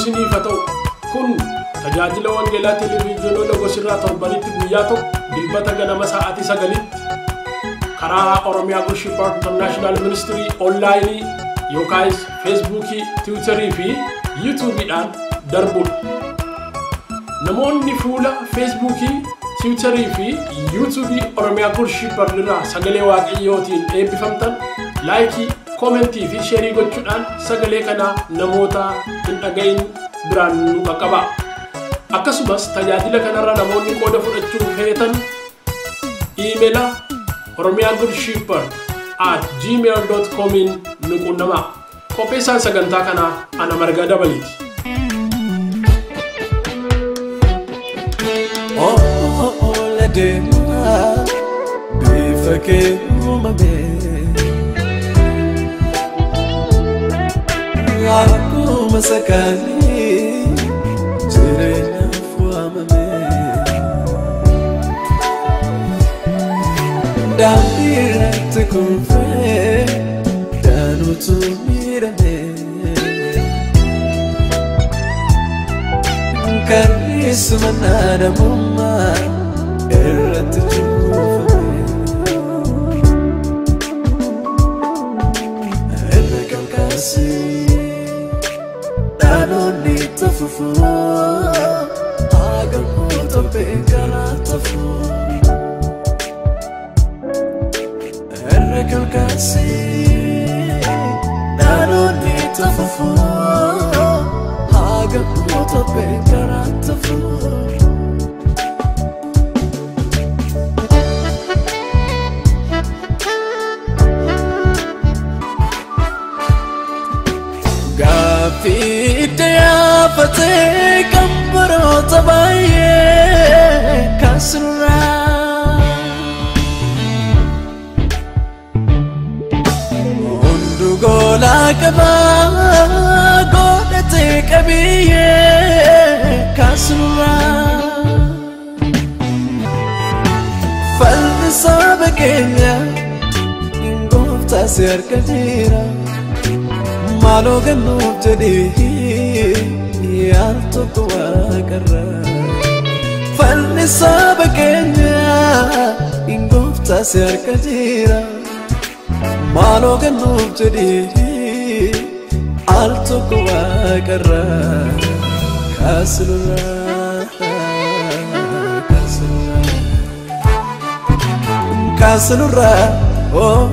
isiniif haa ta'u. Kun tajaajila wangeelaa televiiziyoonii Logos irraa torbanitti guyyaa tokko dilbata ganama sa'aatii 9tti karaa Oromiyaa Worshipper International Ministry online yookaan Facebookii, Twitterii fi YouTube'dhaan darbudha. Namoonni fuula Facebookii, Twitterii fi YouTube'ii Oromiyaa Worshipper irraa sagalee waaqayyootiin eebbifamtan laayikii, koomentii fi sheerii gochuudhaan sagalee kana namoota hin dhagahin biraan nu qaqqaba. Akkasumas tajaajila kanarra namoonni qooda fudhachuu feetan iimeela oromiyagurshipper@gmail.com nu qunnama. Qopheessaan sagantaa kana ana Margaa Dabaliiti. Dema bifake umame aku masakani jirenya fuamame dambira tukumfe danutu mirame karis manada mumma errat jufame erkal kasi danoni tafufu agam tope karatafu erkal kasi danoni tafufu agam tope karatafu Fidya fate kambaro tabaye kasra Undu gola kaba godete kabiye kasra Falsa bekenya ingofta serkatira Malo ganu jadi yar to kuakara Falni sabakenya ingofta serkatira Malo ganu jadi alto kuakara kaslura kaslura oh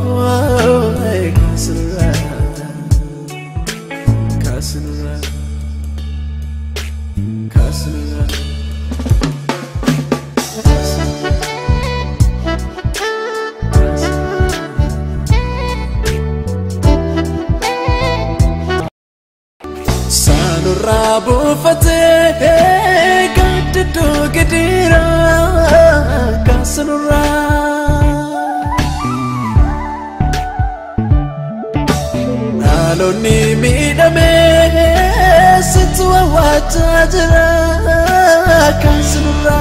kaslura Rabu fate gaddu gedira kaslura Aloni midame situwa wajajra kaslura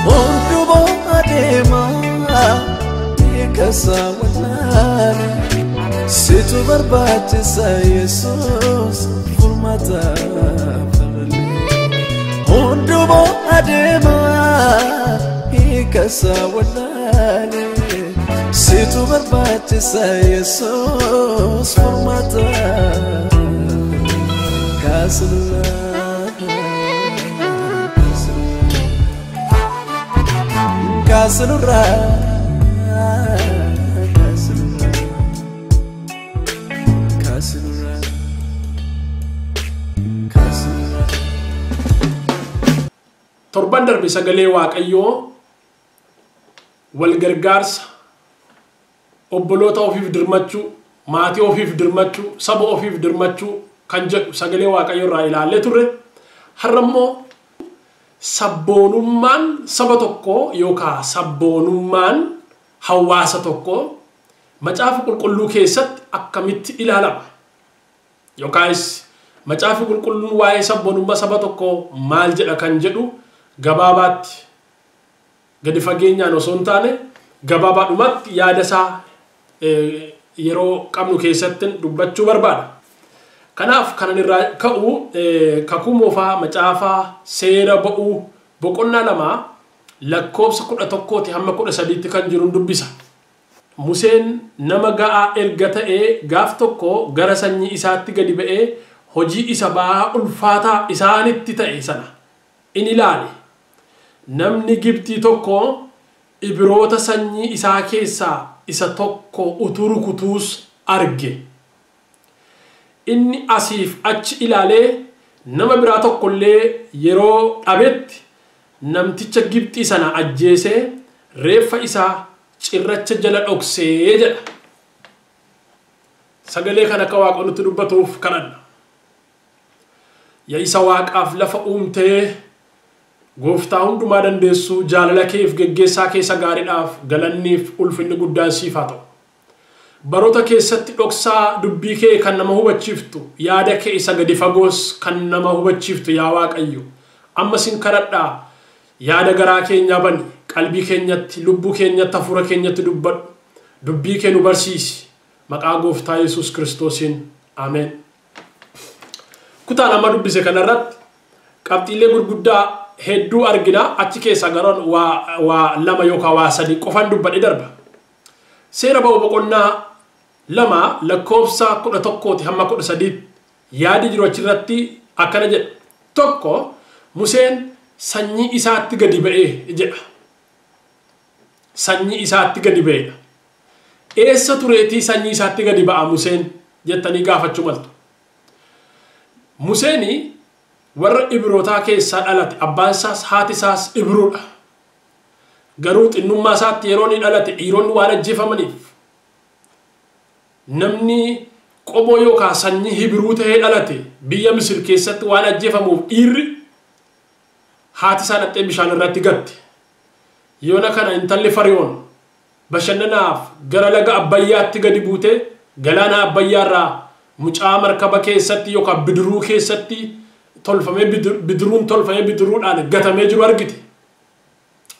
Ondubo adema Kasawalana situ barbate sa Jesus fulmata farale Ondubo adema kasawalana situ barbate sa Jesus fulmata kaslura kaslura Torban darbe sagalee waaqayyoo wal gargaarsa obboloota ofiif dirmachuu maatii ofiif dirmachuu saba ofiif dirmachuu kan jedhu sagalee waaqayyoo irraa ilaalle turre har'ammoo sabboonummaan saba tokko yookaan sabboonummaan hawaasa tokko macaafa qulqulluu keessatti akkamitti ilaalama yookaan macaafa qulqulluun waa'ee sabboonummaa saba tokko maal jedha kan jedhu gabaabaatti gadi fageenyaan osoo hin taane gabaabaadhumatti yaada isaa yeroo qabnu keessatti dubbachuu barbaada. Kanaaf kanan irraa ka'u kakuu moofaa macaafaa seera ba'uu boqonnaa 2 lakkoofsa 11 hamma 13 kan jiru dubbisa. Museen nama ga'aa erga ta'ee gaaf tokko gara sanyii isaatti gadi ba'ee hojii isa ba'aa ulfaataa isaanitti ta'e sana in ilaale. Namni Gibxii tokko Ibroota sanyii isaa keessaa isa tokko utuu rukutuus arge. Inni asiif achi ilaalee nama biraa tokkollee yeroo dhabetti namticha Gibxii sana ajjeesee reeffa isaa cirracha jala dhoksee jedha. Sagalee kana akka Waaqa nutti dubbatuuf kadhanna. Yaa isa Waaqaaf lafa uumtee Gooftaa hundumaa dandeessu jaalala keef geggeessaa keessa gaariidhaaf galanniif ulfinni guddaan siif haa ta'u. Baroota keessatti dhoksaa dubbii kee kan nama hubachiiftu yaada kee isa gadi fagoos kan nama hubachiiftu yaa Waaqayyo amma sin kadhadhaa yaada garaa keenya bani qalbii keenyatti lubbuu keenyatti hafuura keenyatti dubbadhu dubbii kee nu barsiisi maqaa Gooftaa Yesuus Kiristoosiin ameen. Kutaan amma dubbise kanarratti qabxiilee gurguddaa hedduu argina achi keessa garoon waa 2 yookaan waa 3 qofaan dubbadhe darba. Seera ba'uu boqonnaa 2 lakkoofsa 11 hamma 13 yaadi jiru achirratti akkana jedha. Tokko Museen sanyii isaatti gadi ba'ee jedha. Sanyii isaatti gadi ba'eedha. Eessa tureetii sanyii isaatti gadi ba'a Museen jettanii gaafachuu maltu. Museeni warra Ibrootaa keessaa dhalate abbaan isaas haati isaas Ibruudha. Garuu xinnummaa isaatti yeroo inni dhalate dhiironni waan ajjeefamaniif namni qomoo yookaan sanyii Hibruu ta'ee dhalate biyya Misir keessatti waan ajjeefamuuf dhiirri haati isaa dhattee bishaan irratti gatte. Yoona kana intalli Fariyoon bashannanaaf gara laga Abbayyaatti gadi buute galaana Abbayyaarraa mucaa markaba keessatti yookaan bidiruu keessatti tolfamee bidiruudhaan gatamee jiru argite.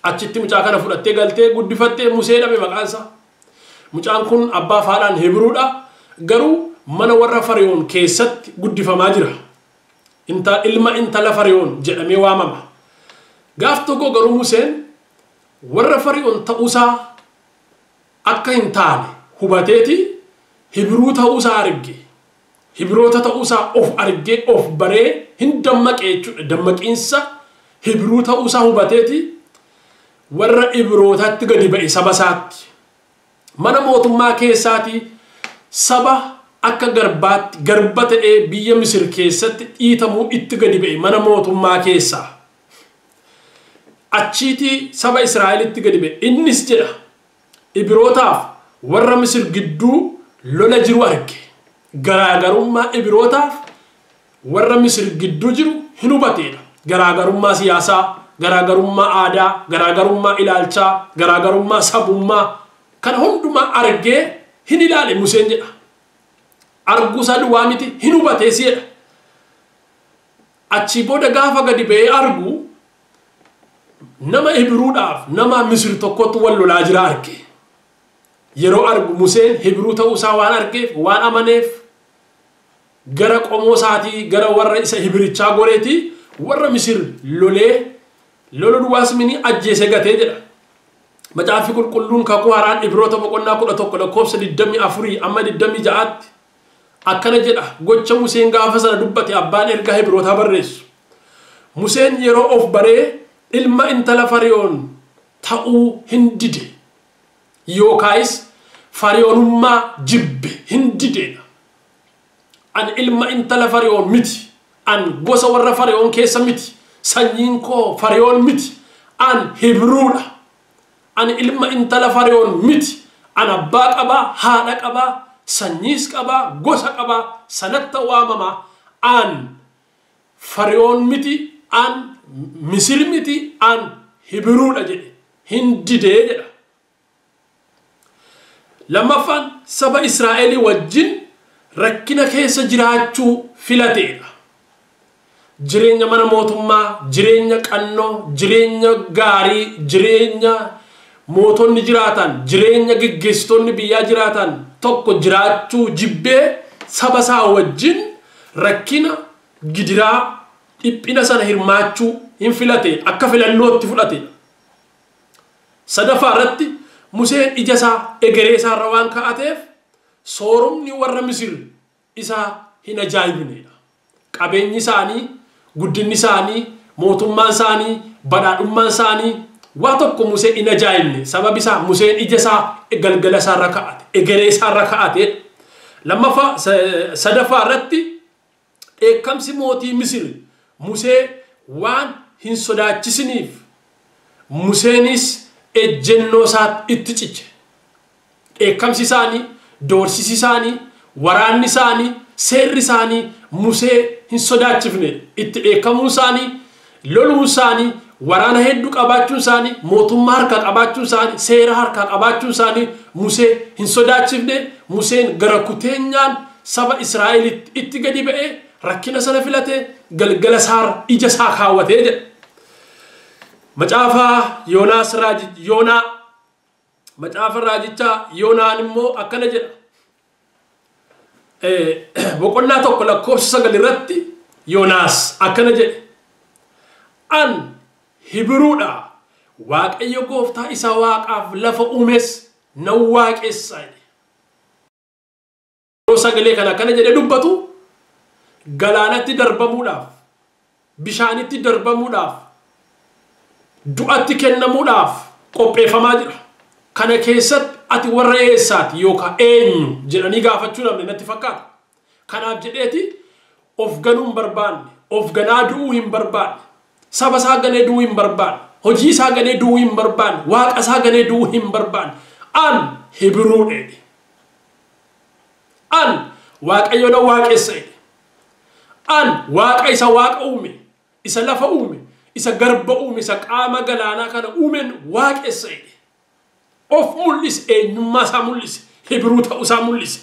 Achitti mucaa kana fudhattee galtee guddifattee Musee dhabe maqaan isaa. Mucaan kun abbaa faadhaan Hebruudha garuu mana warra Fariyoon keessatti guddifamaa jira. Ilma intala Fariyoon jedhamee waamama. Gaaf tokko garuu Museen warra Fariyoon ta'uusaa akka hin taane hubateeti Hibruu ta'uusaa arge. Hibroota ta'uusaa of argee of baree hin dammaqee jechuudha. Dammaqiinsa Hibruu ta'uusaa hubateeti warra Ibrootaatti gadi ba'e saba isaatti. Mana mootummaa keessaati saba akka garbaatti garba ta'ee biyya Misir keessatti dhiitamuu itti gadi ba'e mana mootummaa keessaa. Achiiti saba Israa'elitti gadi ba'e. Innis jedha Ibrootaaf warra Misir gidduu lola jiru arge. Garaagarummaa Ibrootaaf warra Misir gidduu jiru hin hubateedha. Garaagarummaa siyaasaa, garaagarummaa aadaa, garaagarummaa ilaalchaa, garaagarummaa sabummaa kana hundumaa argee hin ilaale Museen jedha. Arguusaa duwwaa miti hin hubatee si'edha. Achii booda gaafa gadi ba'ee argu nama Ibruudhaaf nama Misir tokkotu wal lolaa jira arge. Yeroo argu Museen Hibruu ta'uusaa waan argeef waan amaneef gara qomoo isaatii gara warra isa Hibrichaa goreetii warra Misir lola duwwaas mini ajjeese gatee jedha. Macaafi qulqulluun kakuu haaraan Ibroota boqonnaa 11 lakkoofsa 24 amma 26tti akkana jedha. Gocha Museen gaafa sana dubbate abbaan ergaa Hibrootaa barreessu. Museen yeroo of baree ilma intala Fariyoon ta'uu hin dide yookaayis Fariyoonummaa jibbe hin dideedha. An ilma intala Fariyoon miti. An gosa warra Fariyoon keessa miti. Sanyiin koo Fariyoon miti. An Hibruudha. An ilma intala Fariyoon miti. An abbaa qabaa, haadha qabaa, sanyiis qabaa, gosa qabaa, sanatti waamama. An Fariyoon miti. An Misir miti. An Hibruudha jedhe. Hin didee jedha. Lammaffaan saba Israa'elii wajjin rakkina keessa jiraachuu filateedha. Jireenya mana mootummaa, jireenya qannoo, jireenya gaarii, jireenya mootonni jiraatan jireenya geggeessitoonni biyyaa jiraatan tokko jiraachuu jibbee saba isaa wajjin rakkina gidiraa dhiphina sana hirmaachuu hin filate akka filannootti fudhate. Sadaffaa irratti Museen ija isaa egeree isaa irra waan kaa'ateef soorumni warra Misir isaa hin ajaa'ibneedha. Qabeenyi isaanii, guddinni isaanii, mootummaan isaanii, badhaadhummaan isaanii waa tokko Musee hin ajaa'ibne. Sababi isaa Museen ija isaa galgala isaa irra kaa'ate, egeree isaa irra kaa'ate. Lammaffaa sadaffaa irratti dheekkamsi mootii Misir Musee waan hin sodaachisiniif Museenis ejjennoo isaatti itti ciche. Dheekkamsi isaanii, doorsisi isaanii, waraanni isaanii, seerri isaanii Musee hin sodaachifne. Itti dheekkamuun isaanii, loluun isaanii, waraana hedduu qabaachuun isaanii, mootummaa harkaa qabaachuun isaanii, seera harkaa qabaachuun isaanii Musee hin sodaachifne. Museen gara kuteenyaan saba Israa'elitti itti gadi ba'ee rakkina sana filatee galgala isaa ija isaa kaawwatee jedha. Macaafa macaafa raajichaa Yoonaan immoo akkana jedha. Boqonnaa 1:9 irratti Yoonaas akkana jedhe. An Hibruudha Waaqayyo gooftaa isa waaqaaf lafa uumes nan waaqessa. Sagalee kana akkana jedhe dubbatu galaanatti darbamuudhaaf, bishaanitti darbamuudhaaf, du'atti kennamuudhaaf qopheeffamaa jira. Kana keessatti ati warra eessaati yookaan eenyu jedhanii gaafachuu namni natti fakkaata. Kanaaf jedheeti of ganuu hin barbaanne, of ganaa du'uu hin barbaanne, saba isaa ganee du'uu hin barbaanne, hojii isaa ganee du'uu hin barbaanne, waaqa isaa ganee du'uu hin barbaanne. An Hibruudha. An Waaqayyo na waaqessa. An waaqa isa waaqa uume, isa lafa uume, isa garba uume, isa qaama galaanaa kana uumen waaqessa. Of mul'ise, eenyummaa isaa mul'ise, Hibruu ta'uu isaa mul'ise.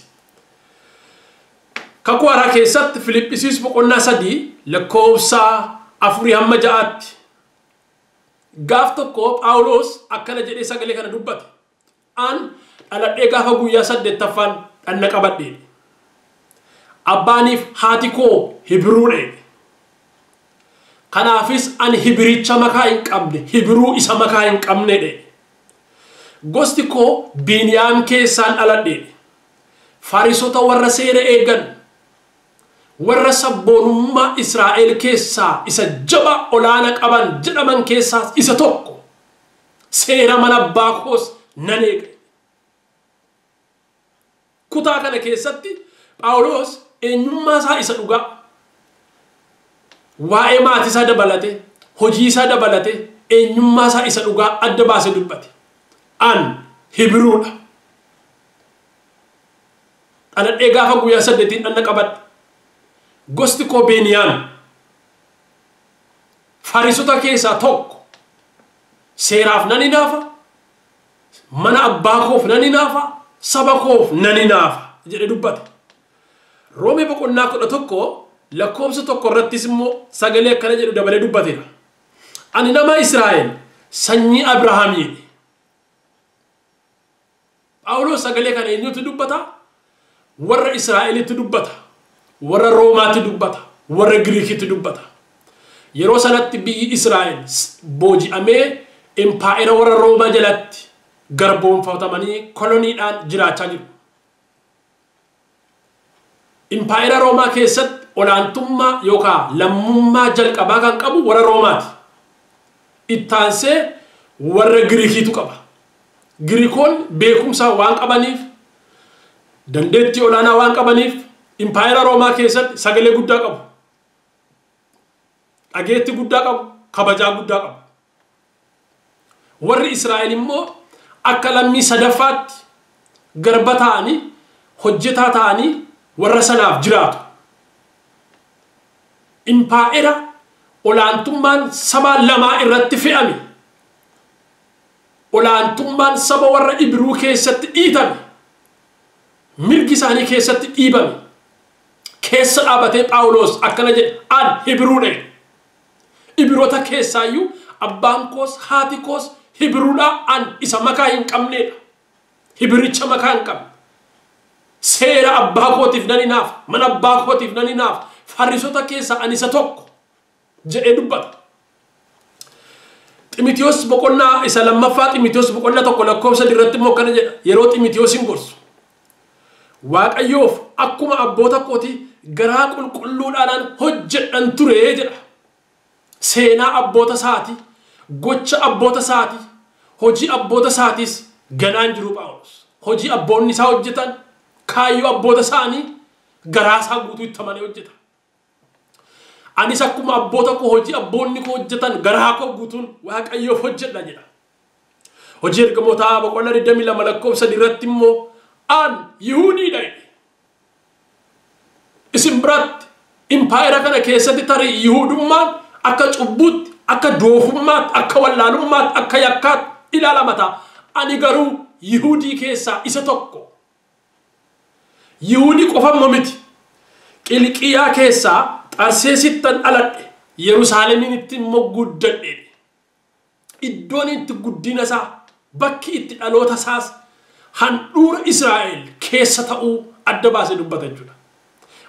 Kakuu haaraa keessatti Filiphisiis boqonnaa 3 lakkoofsa 4-6 gaaf tokko Phaawulos akkana jedhee sagalee kana dubbate. An dhaladhee gaafa guyyaa 8ffaan dhanna qabadhe. Abbaaniif haati koo Hibruudha. Kanaafis ani Hibricha makaa hin qabne, Hibruu isa makaa hin qabne. Gosti koo Biniyaam keessaan dhaladhe. Fariisota warra seera eegan, warra sabboonummaa Israa'el keessaa isa jaba olaana qaban jedhaman keessaa isa tokko. Seera mana abbaa koos nan eege. Kutaa kana keessatti Phaawulos eenyummaa isaa isa dhugaa, waa'ee maatii isaa dabalate, hojii isaa dabalate, eenyummaa isaa isa dhugaa adda baasee dubbate. An Hibruudha. Dhaladhee gaafa guyyaa 8 dhanna qabadhe. Gosti koo Beniyaam. Fariisota keessaa tokko. Seeraaf nan hinaafa, mana abbaa koof nan hinaafa, saba koof nan hinaafa jedhe dubbate. Roomee boqonnaa 11 lakkoofsa 1 irrattis immoo sagalee akkana jedhu dabalee dubbateera. Ani nama Israa'el sanyii Abrahaamiidha. Phaawulos sagalee kana eenyutu dubbata? Warra Israa'elitti dubbata, warra Roomaatti dubbata, warra Giriikitti dubbata. Yeroo sanatti biyyi Israa'el booji'amee impaayera warra Roomaa jalatti garboomfatamanii koloniidhaan jiraachaa jiru. Impaayera Roomaa keessatti olaantummaa yookaan lammummaa jalqabaa kan qabu warra Roomaati. Ittaansee warra Giriikiitu qaba. Giriikoon beekumsa waan qabaniif, dandeettii olaanaa waan qabaniif impaayera Roomaa keessatti sagalee guddaa qabu. Dhageetti guddaa qabu, kabajaa guddaa qabu. Warri Israa'el immoo akka lammii sadaffaatti garba ta'anii, hojjetaa ta'anii warra sanaaf jiraatu. Impaayera olaantummaan saba lamaa irratti fe'ame. Olaantummaan saba warra Ibruu keessatti dhiitame. Mirgi isaanii keessatti dhiibame. Keessa dhaabatee Phaawulos akkana jedhe, an Hibruudha. Ibroota keessaayyuu abbaan koos, haati koos Hibruudha an isa makaa hin qabneedha. Hibricha makaa hin qabne. Seera abbaa kootiif nan hinaaf, mana abbaa kootiif nan hinaaf, Fariisota keessa ani isa tokko jedhee dubbata. Ximotewos boqonnaa isa lammaffaa Ximotewos boqonnaa tokko lakkoofsa irratti immoo kana jedha. Yeroo Ximotewos hin gorsu Waaqayyoof akkuma abboota kootii garaa qulqulluudhaan hojjedhan ture jedha. Seenaa abboota isaati, gocha abboota isaati, hojii abboota isaatis ganaan jiru Phaawulos. Hojii abboonni isaa hojjetan, kaayyoo abboota isaanii garaa isaa guutuu itti amanee hojjeta. Anis akkuma abboota koo hojii abboonni koo hojjetan garaa koo guutuun Waaqayyoof hojjedha jedha. Hojii ergamootaa boqonnaa 22 lakkoofsa irratti immoo an Yihuudiidha jedhe. Isin biratti impaayera kana keessatti tarii Yihuudummaan akka cubbuutti, akka doofummaatti, akka wallaalummaatti, akka yakkaatti ilaalamata. Ani garuu Yihuudii keessaa isa tokko. Yihuudii qofa miti. Qilqiyaa keessaa Xarseesittan dhaladhe, Yerusaalemiin itti immoo guddadhe. Iddoon itti guddina isaa, bakki itti dhaloota isaas handhuura Israa'el keessa ta'uu adda baasee dubbata jechuudha.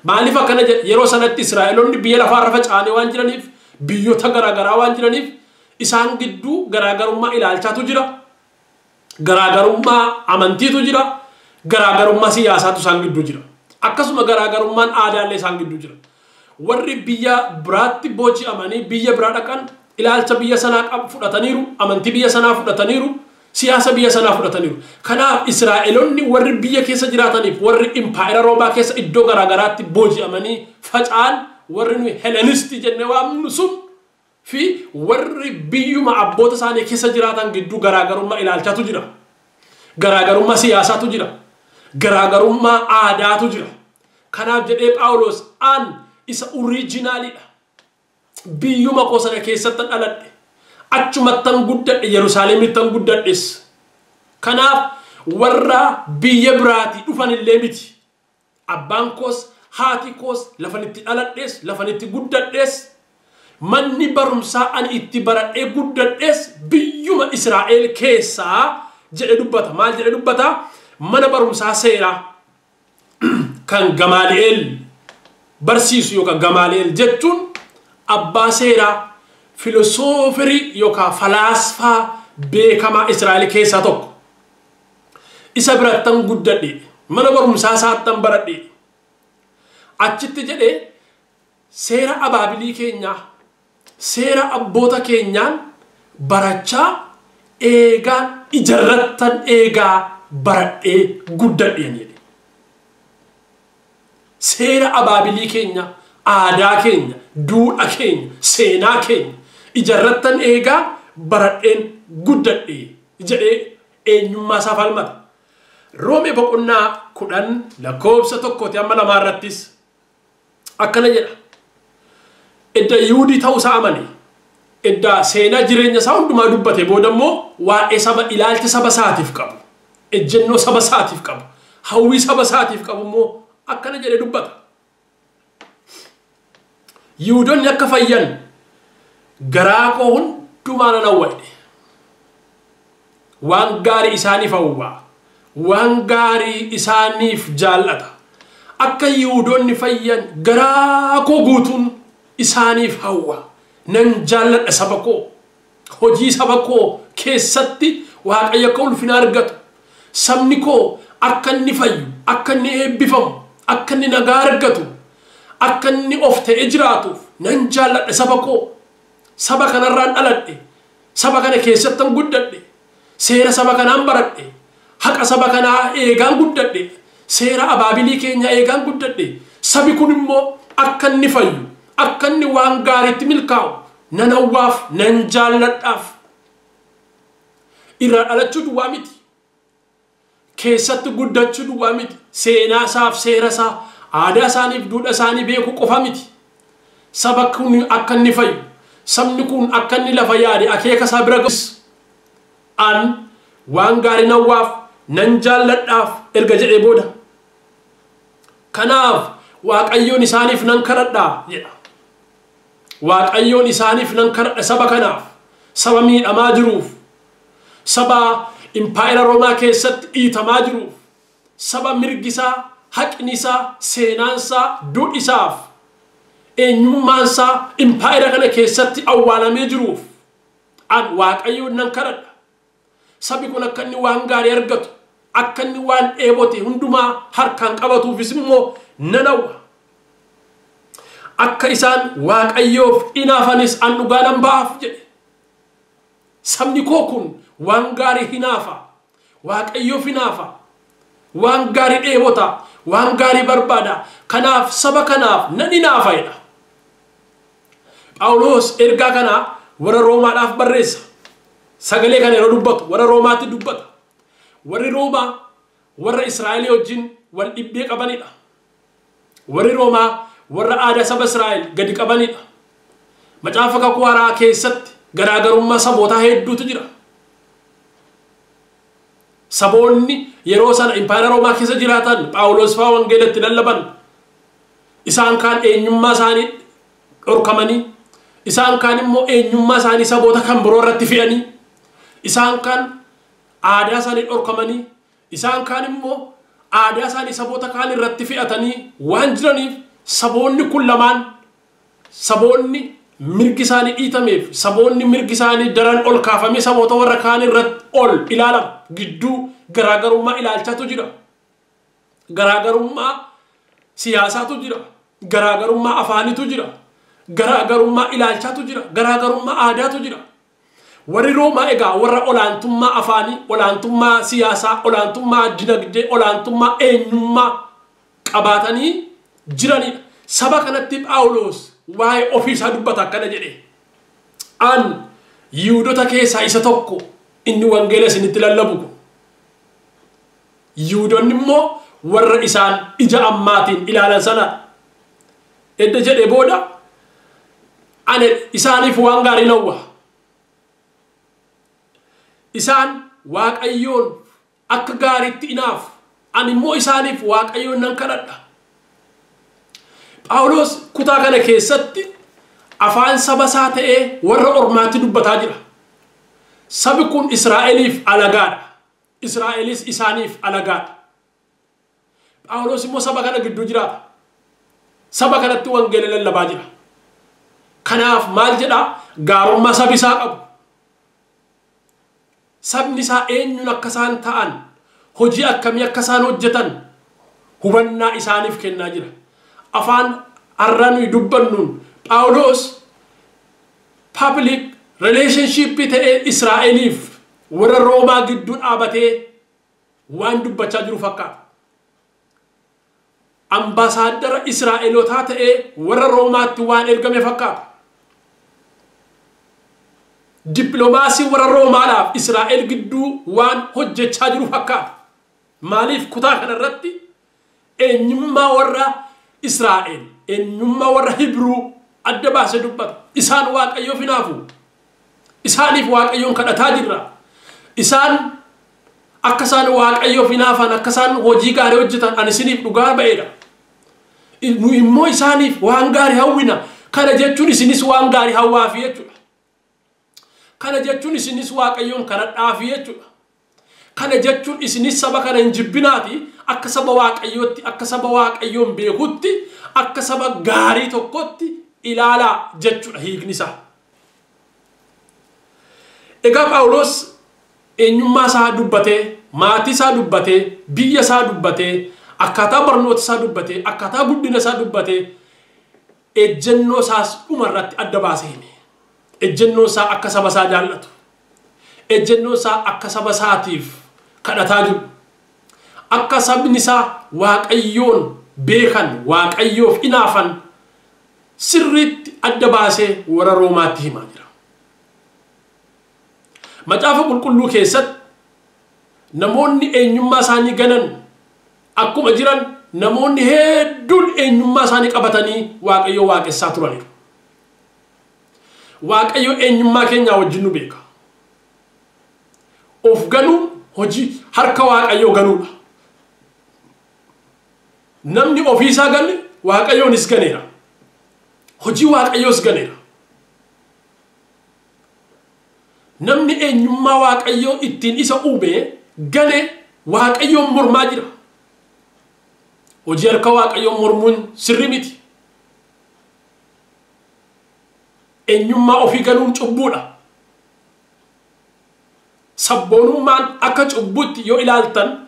Maaliif akkana jedhe? Yeroo sanatti Israa'eloonni biyya lafaarra faca'anii waan jiraniif, biyyoota garaagaraa waan jiraniif, isaan gidduu garaagarummaa ilaalchaatu jira, garaagarummaa amantiitu jira, garaagarummaa siyaasaatu isaan gidduu jira. Akkasuma garaagarummaan aadaallee isaan gidduu jira. Warri biyya biraatti booji'amanii biyya biraa dhaqan ilaalcha biyya sanaa fudhataniiru, amantii biyya sanaa fudhataniiru, siyaasa biyya sanaa fudhataniiru. Kanaaf Israa'eloonni warri biyya keessa jiraataniif warri impaayera Roomaa keessa iddoo garaagaraatti booji'amanii faca'an warri nuyi Helenistii jennee waamnu sun fi warri biyyuma abboota isaanii keessa jiraatan gidduu garaagarummaa ilaalchaatu jira. Garaagarummaa siyaasaatu jira. Garaagarummaa aadaatu jira. Kanaaf jedhee Phaawulos an isa oriijinaaliidha. Biyyuma koo sana keessatti dhaladhe. Achumattan guddadhe, Yerusaalemittan guddadhes. Kanaaf warra biyya biraatii dhufan illee miti. Abbaan koos, haati koos lafan itti dhaladhes, lafan itti guddadhes. Manni barumsaa ani itti baradhee guddadhes biyyuma Israa'el keessaa jedhe dubbata. Maal jedhe dubbata? Mana barumsaa seeraa kan Gamaali'eel barsiisu yookaan Gamaali'eel jechuun abbaa seeraa, filosooferii yookaan falaasfaa beekamaa Israa'el keessaa tokko. Isa birattan guddadhe, mana barumsaa isaattan baradhe. Achitti jedhee seera abaabilii keenyaa, seera abboota keenyaan barachaa eegaan ijarrattan eegaa baradhee guddadheen jedhe. Seera abaabilii keenya, aadaa keenya, duudhaa keenya, seenaa keenya ijarrattan eegaa baradheen guddadhee jedhee eenyummaa isaa falmata. Roomee boqonnaa 10 lakkoofsa 1 amma 2 irrattis akkana jedha. Edda Yihuudii ta'uu isaa amane, edda seenaa jireenya isaa hundumaa dubbate booda immoo waa'ee saba ilaalcha saba isaatiif qabu, ejjennoo saba isaatiif qabu, hawwii saba isaatiif qabu immoo akkana jedhe dubbata. Yihuudoonni akka fayyan garaa koo hundumaa nan hawwadhe. Waan gaarii isaaniif hawwaa, waan gaarii isaaniif jaallata. Akka Yihuudoonni fayyan garaa koo guutuun isaaniif hawwaa. Nan jaalladha saba koo. Hojii saba koo keessatti Waaqayyo akka ulfina argatu. Sabni koo akka inni fayyu, akka inni eebbifamu, akka inni nagaa argatu, akka inni of ta'ee jiraatuuf nan jaalladha saba koo. Saba kanarraan dhaladhe, saba kana keessattan guddadhe, seera saba kanaan baradhe, haqa saba kanaa eegaan guddadhe, seera abaabilii keenya eegaan guddadhe. Sabi kun immoo akka inni fayyu, akka inni waan gaariitti milkaa'u nan hawwaaf, nan jaalladhaaf. Irraa dhalachuu duwwaa miti, keessatti guddachuu duwwaa miti, seenaa isaaf seera isaa, aadaa isaaniif duudhaa isaanii beekuu qofa miti. Saba kun akka inni fayyu, sabni kun akka inni lafa yaade akeeka isaa bira ga'us an waan gaarii nan hawwaaf, nan jaalladhaaf erga jedhee booda. Kanaaf Waaqayyoon isaaniif nan kadhadhaa jedha. Waaqayyoon isaaniif nan kadhadha saba kanaaf, saba miidhamaa jiruuf, saba impaayera Roomaa keessatti dhiitamaa jiruuf, saba mirgisaa, haqnisaa, seenaansaa, duudhisaaf, eenyummaansaa impaayera kana keessatti awwaalamee jiruuf an Waaqayyoon nan kadhadha. Sabi kun akka inni waan gaarii argatu, akka inni waan dheebote hundumaa harkaan qabatuufis immoo nan hawwa. Akka isaan Waaqayyoof inaafanis an dhugaa nan ba'aaf jedhe. Sabni koo kun waan gaarii hinaafa, Waaqayyoof hinaafa, waan gaarii dheebota, waan gaarii barbaada. Kanaaf saba kanaaf nan hinaafa jedha. Phaawulos ergaa kana warra Roomaadhaaf barreessa. Sagalee kana yeroo dubbatu warra Roomaatti dubbata. Warri Roomaa warra Israa'el wajjin wal dhibbee qabanidha. Warri Roomaa warra aadaa saba Israa'el gadi qabanidha. Macaafa kakuu haaraa keessatti garaagarummaa sabootaa hedduutu jira. Saboonni yeroo sana impaayera Roomaa keessa jiraatan Phaawulos fa'aa wangeelatti lallaban. Isaan kaan eenyummaa isaanii dhorkamanii, isaan kaan immoo eenyummaa isaanii saboota kan biroo irratti fe'anii, isaan kaan aadaa isaanii dhorkamanii, isaan kaan immoo aadaa isaanii saboota kaan irratti fe'atanii waan jiraniif saboonni kun lamaan saboonni mirgi isaanii dhiitameef, saboonni mirgi isaanii daran ol kaafamee saboota warra kaan irratti ol ilaalama. Gidduu garaagarummaa ilaalchaatu jira. Garaagarummaa siyaasaatu jira. Garaagarummaa afaanitu jira. Garaagarummaa ilaalchaatu jira. Garaagarummaa aadaatu jira. Warri Roomaa egaa warra olaantummaa afaanii, olaantummaa siyaasaa, olaantummaa dinagdee, olaantummaa eenyummaa qabaatanii jiranidha. Saba kanatti Phaawulos waa'ee ofiisaa dubbata akkana jedhe. An Yihuudoota keessaa isa tokko inni wangeela isinitti lallabu. Yihuudoonni immoo warra isaan ija ammaatiin ilaalan sana. Edda jedhe booda ani isaaniif waan gaarii hawwa. Isaan Waaqayyoon akka gaariitti inaaf, ani immoo isaaniif Waaqayyoon nan kadhadha. Phaawulos kutaa kana keessatti afaan saba isaa ta'ee warra ormaatti dubbataa jira. Sabi kun Israa'eliif alagaadha. Israa'elis isaaniif alagaadha. Phaawulos immoo saba kana gidduu jiraata. Saba kanatti wangeela lallabaa jira. Kanaaf maal jedha? Gaarummaa sabi isaa qabu. Sabni isaa eenyuun akka isaan ta'an, hojii akkamii akka isaan hojjetan hubannaa isaaniif kennaa jira. Afaan har'a nuyi dubbannuun Phaawulos public relationship ta'ee Israa'eliif warra Roomaa gidduu dhaabatee waan dubbachaa jiru fakkaata. Ambaasaadara Israa'elootaa ta'ee warra Roomaatti waan ergame fakkaata. Dippiloomaasii warra Roomaadhaaf Israa'el gidduu waan hojjechaa jiru fakkaata. Maaliif kutaa kanarratti eenyummaa warra Israa'el, eenyummaa warra Hibruu adda baasee dubbata. Isaan Waaqayyoof hinaafu. Isaaniif Waaqayyoon kadhataa jirra. Isaan akka isaan Waaqayyoof hinaafan, akka isaan hojii gaarii hojjetan ani isiniif dhugaa ba'eedha. Nu immoo isaaniif waan gaarii hawwina. Kana jechuun isinis waan gaarii hawwaafi jechuudha. Kana jechuun isinis Waaqayyoon kadhadhaafi jechuudha. Kana jechuun isinis saba kana hin jibbinaati. Akka saba Waaqayyootti, akka saba Waaqayyoon beekutti, akka saba gaarii tokkotti ilaalaa jechuudha hiikni isaa. Egaa Phaawulos eenyummaa isaa dubbatee, maatii isaa dubbatee, biyya isaa dubbatee, akkaataa barnoota isaa dubbatee, akkaataa guddina isaa dubbatee, ejjennoo isaas dhumarratti adda baasee hime. Ejjennoo isaa akka saba isaa jaallatu, ejjennoo isaa akka saba isaatiif kadhataa jiru, akka sabni isaa Waaqayyoon beekan, Waaqayyoof inaafan sirriitti adda baasee warra Roomaatti himaa jira. Macaafa qulqulluu keessatti namoonni eenyummaa isaanii ganan akkuma jiran namoonni hedduun eenyummaa isaanii qabatanii Waaqayyoo waaqessaa turaniiru. Waaqayyoo eenyummaa keenyaa wajjin nu beeka. Of ganuun hojii harka Waaqayyoo ganuudha. Namni ofiisaa ganne Waaqayyoonis ganeera. Hojii Waaqayyoos ganeera. namni eenyummaa waaqayyoo ittiin isa uume gane waaqayyoon mormaa jira. Hojii harka waaqayyoon mormuun sirri miti. Eenyummaa ofii ganuun cubbuudha. Sabboonummaan akka cubbutti yoo ilaaltan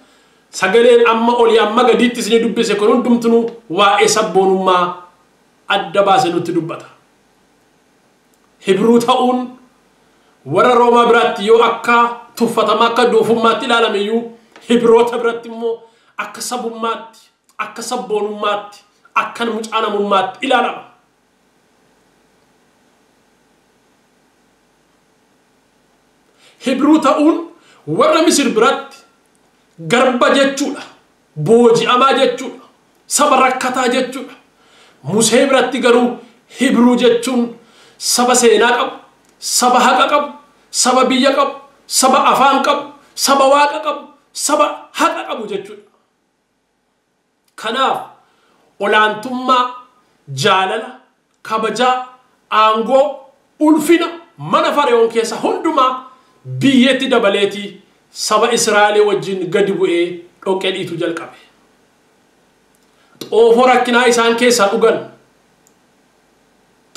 sagaleen amma olii amma gadiitti isin dubbise kun hundumtuu waa'ee sabboonummaa adda baase nutti dubbata. Hibruu ta'uun warra Roomaa biratti yoo akka tuffatama akka doofummaatti ilaalame iyyuu Hibroota biratti immoo akka sabummaatti, akka sabboonummaatti, akka mucaanamummaatti ilaalama. Hibruu ta'uun warra Misir biratti garba jechuudha, booji'amaa jechuudha, saba rakkataa jechuudha. Musee biratti garuu Hibruu jechuun saba seenaa qabu, saba haqa qabu, saba biyya qabu, saba afaan qabu, saba waaqa qabu, saba haqa qabu jechuudha. Kanaaf olaantummaa, jaalala, kabajaa, aangoo, ulfina mana Fara'oon keessa hundumaa biyyeetti dabaleetii saba Israa'elee wajjin gadi bu'ee dhoqqee dhiitu jalqabe. Xoofoo rakkinaa isaan keessaa dhugan,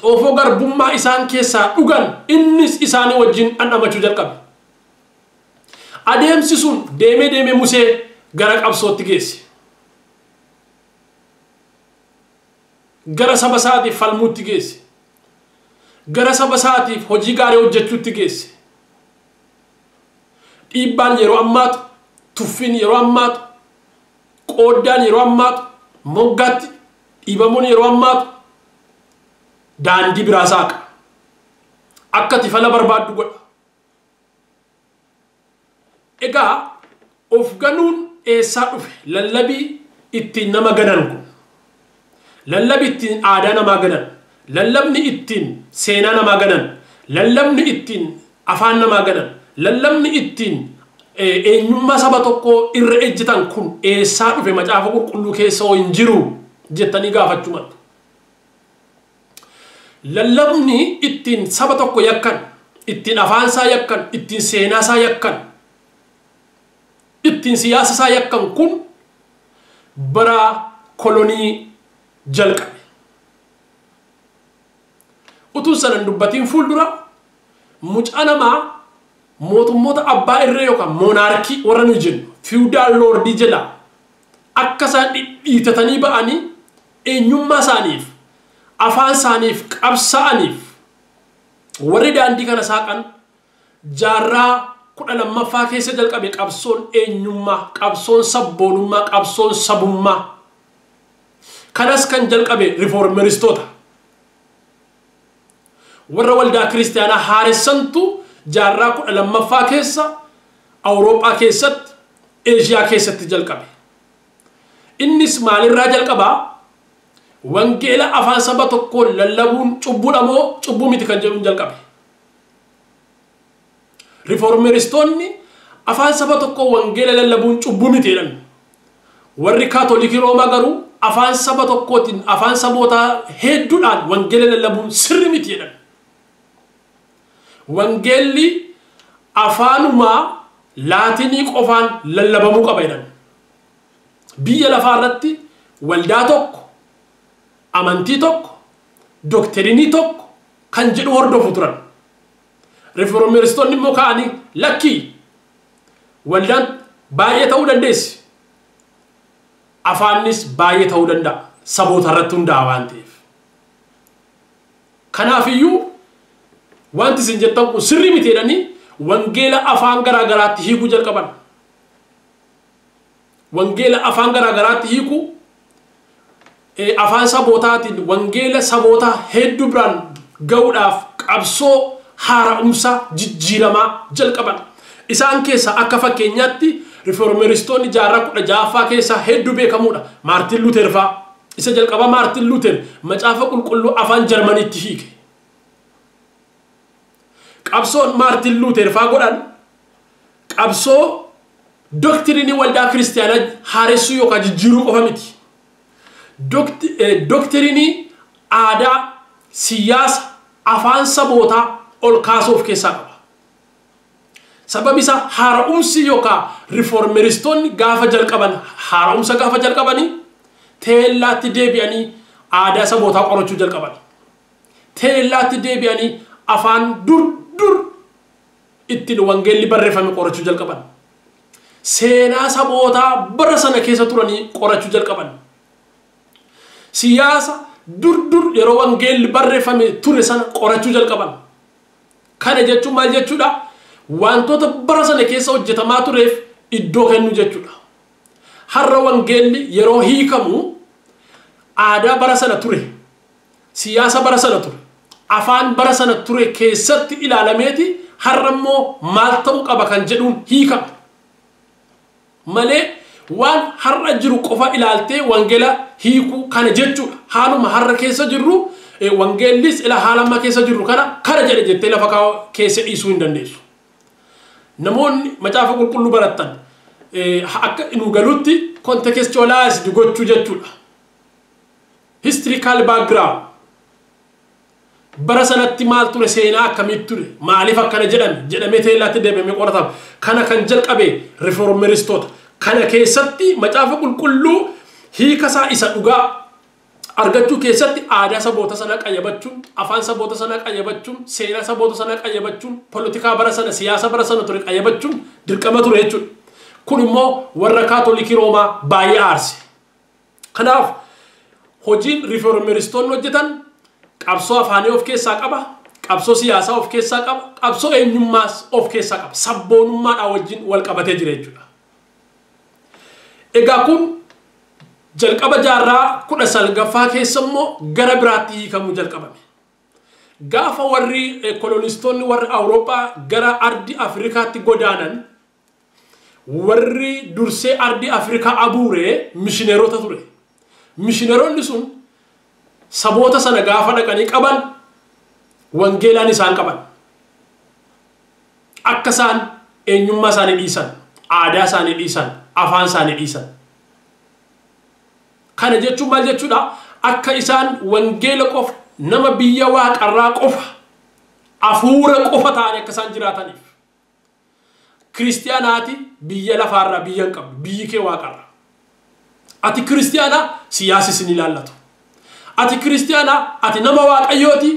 xoofoo garbummaa isaan keessaa dhugan innis isaanii wajjin dhandhamachuu jalqabe. Adeemsi sun deemee Musee gara qabsootti geesse. Gara saba isaatiif falmuutti geesse. Gara saba isaatiif hojii gaarii hojjechuutti geesse. Dhiibbaan yeroo ammaatu, tuffiin yeroo ammaatu, qooddaan yeroo ammaatu, moggaatti dhiibamuun yeroo ammaatu daandii biraa saaqa. Akka tifala barbaaddu godha. Egaa of ganuun eessaa dhufe? Lallabii ittiin nama ganan kun. Lallabii ittiin aadaa namaa ganan. Lallabni ittiin seenaa namaa ganan. Lallabni ittiin afaan namaa ganan. Lallabni ittiin eenyummaa saba tokkoo irra ejjitan kun eessaa dhufe? Macaafa qulqulluu keessa hoo hin jiru jettanii gaafachuu maltu. Lallabni ittiin saba tokko yakkan, ittiin afaansaa yakkan, ittiin seenaasaa yakkan, ittiin siyaasasaa yakkan kun bara kolonii jalqabe. Utuu sanan dubbatiin fuuldura mucaa namaa mootummoota abbaa irree yookaan moonaarkii warra nuyi jennu feudal lordii jedha akka isaan dhiitatanii ba'anii eenyummaa isaaniif, afaan isaaniif qabsa'aniif warri daandii kana saaqan jaarraa 12ffaa keessa jalqabe qabsoon eenyummaa, qabsoon sabboonummaa, qabsoon sabummaa. Kanas kan jalqabe riformeristoota. Warra waldaa kiristaanaa haaressantu jaarraa 12ffaa keessa Awurooppaa keessatti, Eeshiyaa keessatti jalqabe. Innis maalirraa jalqabaa? Wangeela afaan saba tokkoon lallabuun cubbuudha moo cubbuu miti kan jedhuun jalqabe. Riformeristoonni afaan saba tokkoo wangeela lallabuun cubbuu miti jedhan. Warri Kaatolikii Roomaa garuu afaan saba tokkootiin afaan sabootaa hedduudhaan wangeela lallabuun sirri miti jedhan. Wangeelli afaanumaa laatinii qofaan lallabamuu qaba jedhan. Biyya lafaa irratti waldaa tokko, amantii tokko, dokterinii tokko kan jedhu hordofu turan. Riformeristoonni immoo ka'anii lakkii waldaan baay'ee ta'uu dandeessi. Afaanis baay'ee ta'uu danda'a. Saboota irratti hundaa'a waan ta'eef. Kanaafiyyuu wanti isin jettan kun sirrii miti jedhanii wangeela afaan garaa garaatti hiikuu jalqaban. Wangeela afaan garaa garaatti hiikuu afaan sabootaatiin wangeela saboota hedduu biraan ga'uudhaaf qabsoo haara'umsa jijjiiramaa jalqaban. Isaan keessa akka fakkeenyaatti riformeristoonni jaarraa 16ffaa keessa hedduu beekamuudha. Maartin Luuter faa. Isa jalqaba Maartin Luuter macaafa qulqulluu afaan Jarmaniitti hiike. Qabsoon Maartin Luuter faa godhan qabsoo doktrinii waldaa kiristaanaa haaressuu yookaan jijjiiruu qofa miti. Doktrinii aadaa, siyaasa, afaan sabootaa ol kaasuuf keessaa qaba. sababisa haara'umsi yookaan riformeristoonni gaafa jalqaban haara'umsa gaafa jalqabanii teellaatti deebi'anii aadaa sabootaa qorachuu jalqaban teellaatti deebi'anii afaan dur ittiin wangeelli barreeffame qorachuu jalqaban seenaa sabootaa bara sana keessa turanii qorachuu jalqaban siyaasa dur yeroo wangeelli barreeffame ture sana qorachuu jalqaban kana jechuun maal jechuudha wantoota bara sana keessa hojjetamaa tureef iddoo kennu jechuudha har'a wangeelli yeroo hiikamu aadaa bara sana ture siyaasa bara sana ture afaan bara sana ture keessatti ilaalameeti har'a immoo maal ta'uu qaba kan jedhuun hiikama malee waan har'a jiru qofa ilaaltee wangeela hiikuu kana jechuudha haaluma har'a keessa jirru wangeellis ila haalama keessa jirru kana jedhe jettee lafa kaa'u keessa dhiisuu hin dandeessu namoonni macaafa qulqulluu barattan akka inu galutti contextualize gochuu jechuudha historical background bara sanatti maal ture seenaa akkamitti ture maaliif akkana jedhamee teellaatti deebamee qoratama kana kan jalqabe reformeristoota kana keessatti macaafa qulqulluu hiikasaa isa dhugaa argachuu keessatti aadaa saboota sana qayyabachuun afaan saboota sana qayyabachuun seenaa saboota sana qayyabachuun politikaa bara sana siyaasa bara sana ture qayyabachuun dirqama ture jechuudha kun immoo warra kaatolikii roomaa baay'ee aarse kanaaf hojiin reformeristoonni hojjetan qabsoo afaanii of keessaa qaba qabsoo siyaasaa of keessaa qaba qabsoo eenyummaas of keessaa qaba sabboonummaadhaan wajjin wal qabatee jira jechuudha egaa kun jalqaba jaarraa 19ffaa keessa immoo gara biraatti hiikamuu jalqabame gaafa warri kolonistoonni warri awurooppaa gara ardi afrikaatti godaanan warri dursee ardi afrikaa abuuree mishineerota ture mishineeronni sun saboota sana gaafa dhaqanii qaban wangeelaan isaan qaban akka isaan eenyummaa isaanii dhiisan aadaa isaanii dhiisan afaan isaanii dhiisan kana jechuun maal jechuudha akka isaan wangeela qofa nama biyya waaqarraa qofa afuura qofa ta'anii akka isaan jiraataniif kiristiyaanaati biyya lafaarraa biyya hin qabdu biyyi kee waaqarraa ati kiristiyaana siyaasi sin ilaallatu ati kiristiyaana ati nama waaqayyooti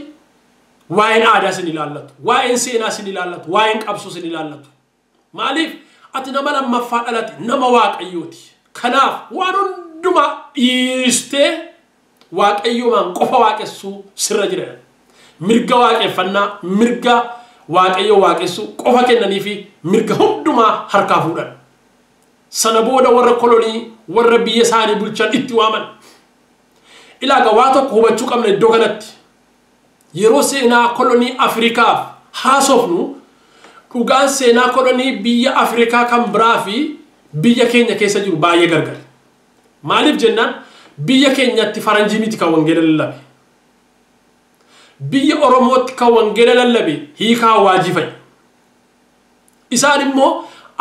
waa'een aadaa sin ilaallatu waa'een seenaa sin ilaallatu waa'een qabsoo sin ilaallatu maaliif ati nama lammaffaa dhalate nama waaqayyooti kanaaf waan hunduma dhiistee waaqayyoomaan qofa waaqessuu sirra jira mirga waaqeffannaa mirga waaqayyoo waaqessuu qofa kennanii fi mirga hundumaa harkaa fuudhan sana booda warra kolonii warra biyya isaanii bulchan itti waaman ilaaga waa tokko hubachuu qabna iddoo kanatti yeroo seenaa kolonii afrikaaf haasofnu dhugaan seenaa kolonii biyya afrikaa kan biraa fi biyya keenya keessa jiru baay'ee gargar maaliif jennaan biyya keenyatti faranjii miti kan wangeela lallabe biyya oromootti kan wangeela lallabe hiikaa waajifay isaan immoo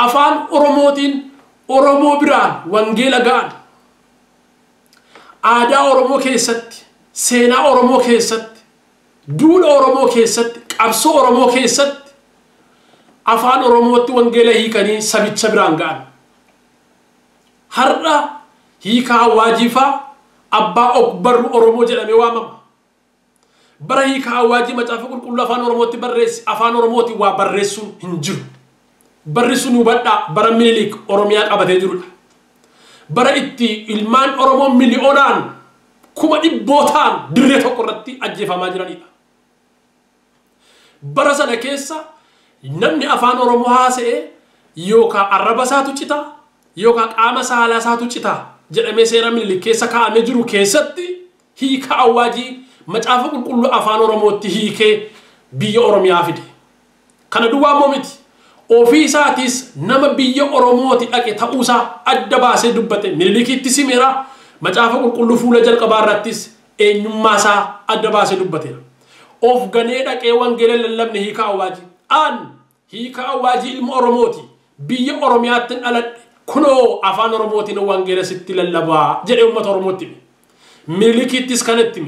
afaan oromootiin oromoo biraan wangeela ga'an aadaa oromoo keessatti seenaa oromoo keessatti duudha oromoo keessatti qabsoo oromoo keessatti afaan oromootti wangeela hiikanii sabicha biraan ga'an har'a hiikaa waajifaa abbaa ogbarru oromoo jedhamee waamama bara hiikaa waajii macaafa qulqulluu afaan oromootti barreessi afaan oromootti waa barreessuun hin jiru barri sun hubadhaa bara minilik oromiyaa qabatee jirudha bara itti ilmaan oromoo miliyoonaan kuma dhibbootaan dirree tokko irratti ajjeefamaa jiranidha bara sana keessa namni afaan oromoo haasa'e yookaan arraba isaatu cita yookaan qaama saalaa isaatu cita jedhamee seera minilik keessa kaa'amee jiru keessatti hiika awwaajii macaafa qulqulluu afaan oromootti hiikee biyya oromiyaa fide kana duwwaa immoo miti ofii isaatis nama biyya oromooti dhaqe ta'uusaa adda baasee dubbate minilikitti simeera macaafa qulqulluu fuula jalqabaa irrattis eenyummaa isaa adda baasee dubbateera of ganee dhaqee wangeela lallabne hiika awwaajii aan hiika awwaajii ilma oromooti biyya oromiyaatti dhaladhe kunoo afaan oromootiin wangeela sitti lallabaa jedhee uummata oromootti minilikittis kanatti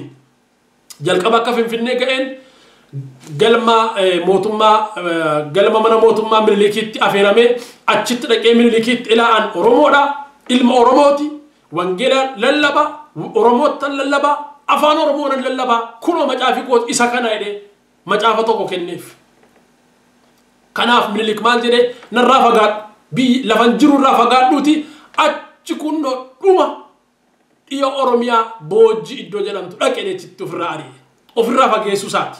jalqaba akka finfinnee ga'een galma mana mootummaa Minilikiitti afeeramee achitti dhaqee Minilikiitti ilaalan Oromoodha ilma Oromooti wangeela lallaba Oromoottan lallaba afaan Oromoon lallaba kunoo macaafi koot isa kana jedhee macaafa tokko kenneef kanaaf Minilik maal jedhee narraa fagaadhu bi lafan jiru irraa fagaadhuuti achi kunno dhuma dhiya Oromiyaa boojji iddoo jedhamtu dhaqee chitti ofirraa fageessu isaati.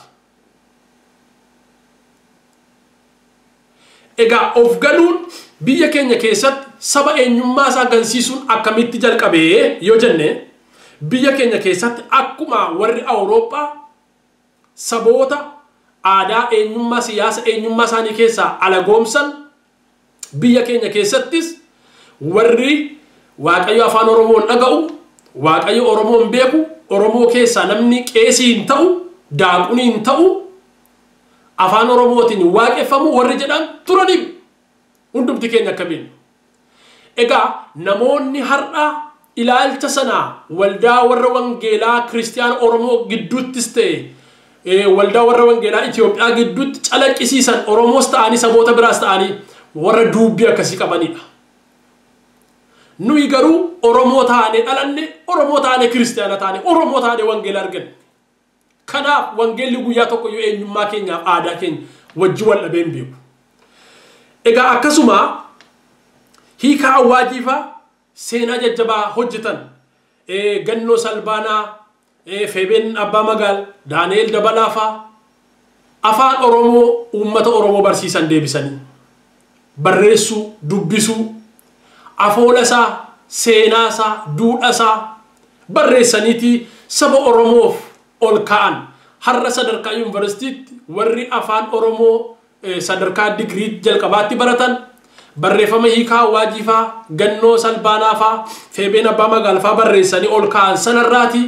Egaa of galuun biyya keenya keessatti saba eenyummaa isaa gansiisuun akkamitti jalqabee yoo jenne biyya keenya keessatti akkuma warri Awurooppaa saboota aadaa eenyummaa siyaasa eenyummaa isaanii keessaa alagoomsan biyya keenya keessattis warri Waaqayyo afaan Oromoon dhaga'u Waaqayyo Oromoon beeku Oromoo keessaa namni qeesii hin ta'u daaquni hin ta'u afaan Oromootiin waaqeffamu warri jedhan turaniif hundumti keenya akkamiin egaa namoonni har'a ilaalcha sanaa waldaa warra wangeelaa Kiristiyaan Oromoo gidduuttis ta'e waldaa warra wangeelaa Itoophiyaa gidduutti calaqqisiisan Oromoos ta'anii saboota biraas ta'anii warra duubbii akkasii qabanidha. Nuyi garuu Oromoo taane dhalanne Oromoo taane Kiristiyaana taane Oromoo taane wangeela arganne. Kanaaf wangeelli guyyaa tokko yoo eenyummaa keenyaaf aadaa keenya wajji wal dhabeen beeku. Egaa akkasuma hiika awwaajiifaa seenaa jajjabaa hojjetan Gannoo Salbaanaa Feebeen Abbaa Magaal Daani'eel Dabalaafaa afaan Oromoo uummata Oromoo barsiisan deebisanii barreessuu dubbisuu afoolasaa seenaasaa duudhasaa barreessaniiti saba Oromoof ol ka'an har'a sadarkaa yuunivarsiitiitti warri afaan Oromoo sadarkaa digrii jalqabaatti baratan barreeffama hiikaa awwaajiifaa Gannoo Salbaanaafaa Feebeen Abbaa Magaalfaa barreessanii ol ka'an sanarraati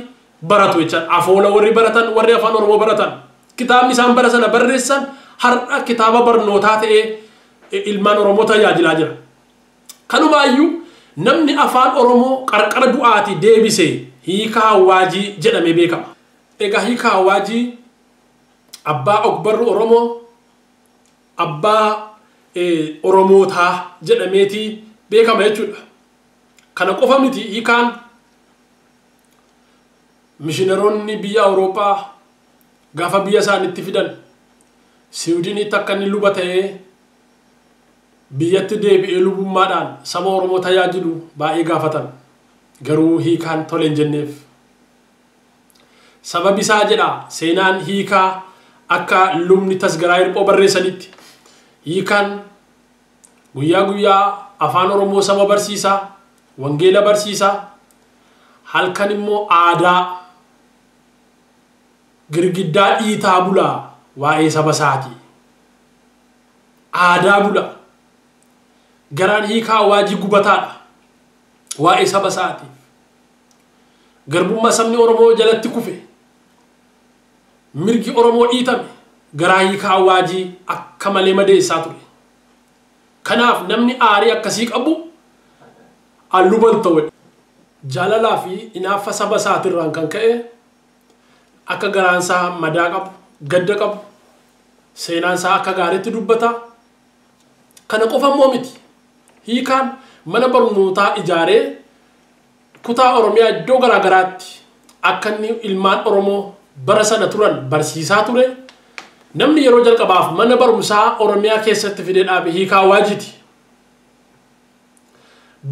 baratu jechuudha. Afoola warri baratan warri afaan Oromoo baratan kitaabni isaan bara sana barreessan har'a kitaaba barnootaa ta'ee ilmaan Oromoo tajaajilaa jira. Kanumaayyuu namni afaan Oromoo qarqara du'aati deebisee hiikaa awwaajii jedhamee beekama. Egaa hiikaa awwaajii abbaa ogbarru Oromoo abbaa Oromootaa jedhameeti beekama jechuudha. Kana qofa miti hiikaan mishiinaroonni biyya Awurooppaa gaafa biyya isaaniitti fidan Siwiidinitti akka inni luba ta'ee biyyatti deebi'ee lubummaadhaan saba Oromoo tajaajilu baay'ee gaafatan garuu hiikaan tole hin jenneef. Sababi isaa jedha seenaan hiikaa akka lubni Tasgaraa Hirphoo barreessanitti hiikaan guyyaa guyyaa afaan Oromoo saba barsiisaa wangeela barsiisaa halkan immoo aadaa girgiddaa dhiitaa bulaa waa'ee saba isaati aadaa bulaa garaan hiikaa awwaajii gubataadha waa'ee saba isaati garbummaa sabni Oromoo jalatti kufe mirgi Oromoo dhiitame garaa hiikaa awwaajii akka malee madeessaa ture. Kanaaf namni aarii akkasii qabu alluban ta'u jaalalaa fi inaafa saba isaatirraan kan ka'e akka garaansaa madaa qabu gadda qabu seenaansaa akka gaariitti dubbata. Kana qofa immoo miti hiikaan mana barnootaa ijaaree kutaa Oromiyaa iddoo garaa garaatti akka inni ilmaan Oromoo bara sana turan barsiisaa ture. Namni yeroo jalqabaaf mana barumsaa Oromiyaa keessatti fidee dhaabe hiikaa awwaajiiti.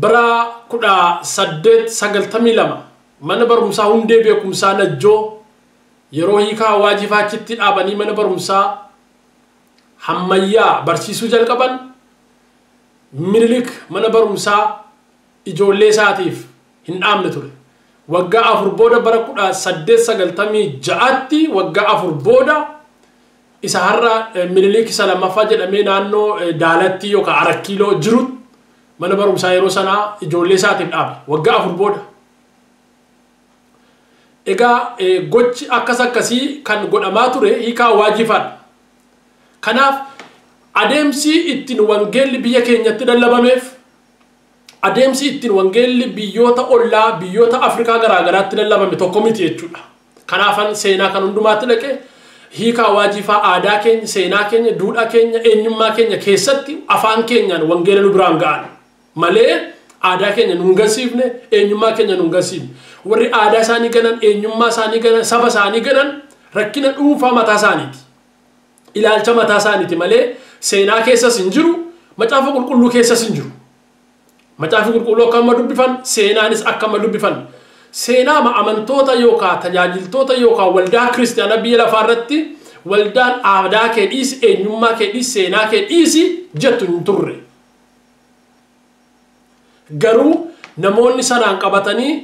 Bara 1892 mana barumsaa hundee beekumsaa Najjoo yeroo hiikaa awwaajiifaa achitti dhaabanii mana barumsaa hammayyaa barsiisuu jalqaban Minilik mana barumsaa ijoollee isaatiif hin dhaabne ture. Waggaa 4 booda bara 1896tti waggaa 4 booda isa har'a Minilik isa lammaffaa jedhamee naannoo Daalatti yookaan Arakkiiloo jiru mana barumsaa yeroo sanaa ijoollee isaatiif dhaabe waggaa 4 booda. Egaa gochi akkasii kan godhamaa ture hiikaa awwaajiifaadha. Kanaaf adeemsi ittiin wangeelli biyya keenyatti lallabameef adeemsi ittiin wangeelli biyyoota ollaa biyyoota Afrikaa garaa garaatti lallabame tokko miti jechuudha. Kanaafan seenaa kan hundumaatti dhaqee hiika waajifaa aadaa keenya seenaa keenya duudhaa keenya eenyummaa keenya keessatti afaan keenyaan wangeela nu biraan ga'an malee aadaa keenya nu gansiifne eenyummaa keenya nu gansiifne warri aadaa isaanii ganan eenyummaa isaanii ganan saba isaanii ganan rakkina dhuunfaa mataa isaaniiti ilaalcha mataa isaaniiti malee seenaa keessas hin jiru macaafa qulqulluu keessas hin jiru macaafa qulqulluu akkama dubbifan seenaanis akkama dubbifan seenaa amantoota yookaan tajaajiltoota yookaan waldaa kiristaanaa biyya lafaa irratti waldaan aadaa kee dhiisi eenyummaa kee dhiisi seenaa kee dhiisi jettu hin turre garuu namoonni sanaan qabatanii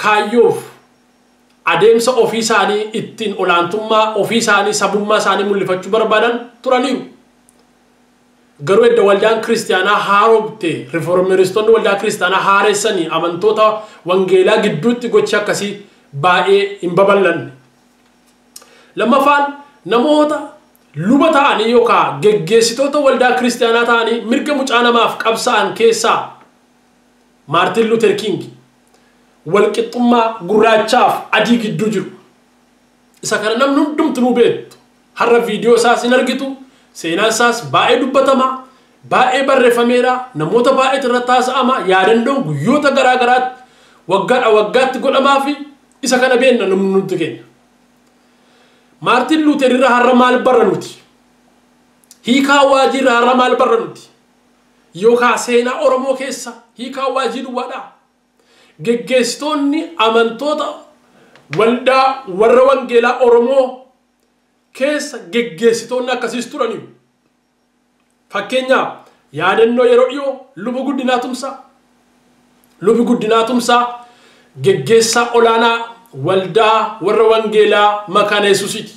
kaayyoof adeemsa ofii isaanii ittiin olaantummaa ofii isaanii sabummaa isaanii mul'ifachuu barbaadan turaniiru garuu edda waldaan kiristaanaa haaromte riformeristoonni waldaa kiristaanaa haareessanii amantoota wangeelaa gidduutti gochi akkasii baay'ee hin babal'anne lammaffaan namoota luba ta'anii yookaan geggeessitoota waldaa kiristaanaa ta'anii mirga mucaa namaaf qabsa'an keessaa Martin Luther King walqixxummaa gurraachaaf adii gidduu jiru isa kana namni hundumtuu nu beektu har'a viidiyoo isaas hin argitu seenaan isaas baay'ee dubbatama baay'ee barreeffameera namoota baay'ee irratti haasa'ama yaadannoon guyyoota garaa garaatti waggaatti godhamaa fi isa kana beenna namni nuti keenya Martin Luther irraa har'a maal barra nuti hiikaa waajii irraa har'a maal barra nuti yookaan seenaa Oromoo keessa hiikaa waajii duwwaadha geggeessitoonni amantoota waldaa warra wangeelaa Oromoo keessa geggeessitoonni akkasiis turaniiru fakkeenyaaf yaadannoo yeroo dhiyoo lubi guddinaa tumsaa geggeessaa olaanaa waldaa warra wangeelaa makaana Yesuusiiti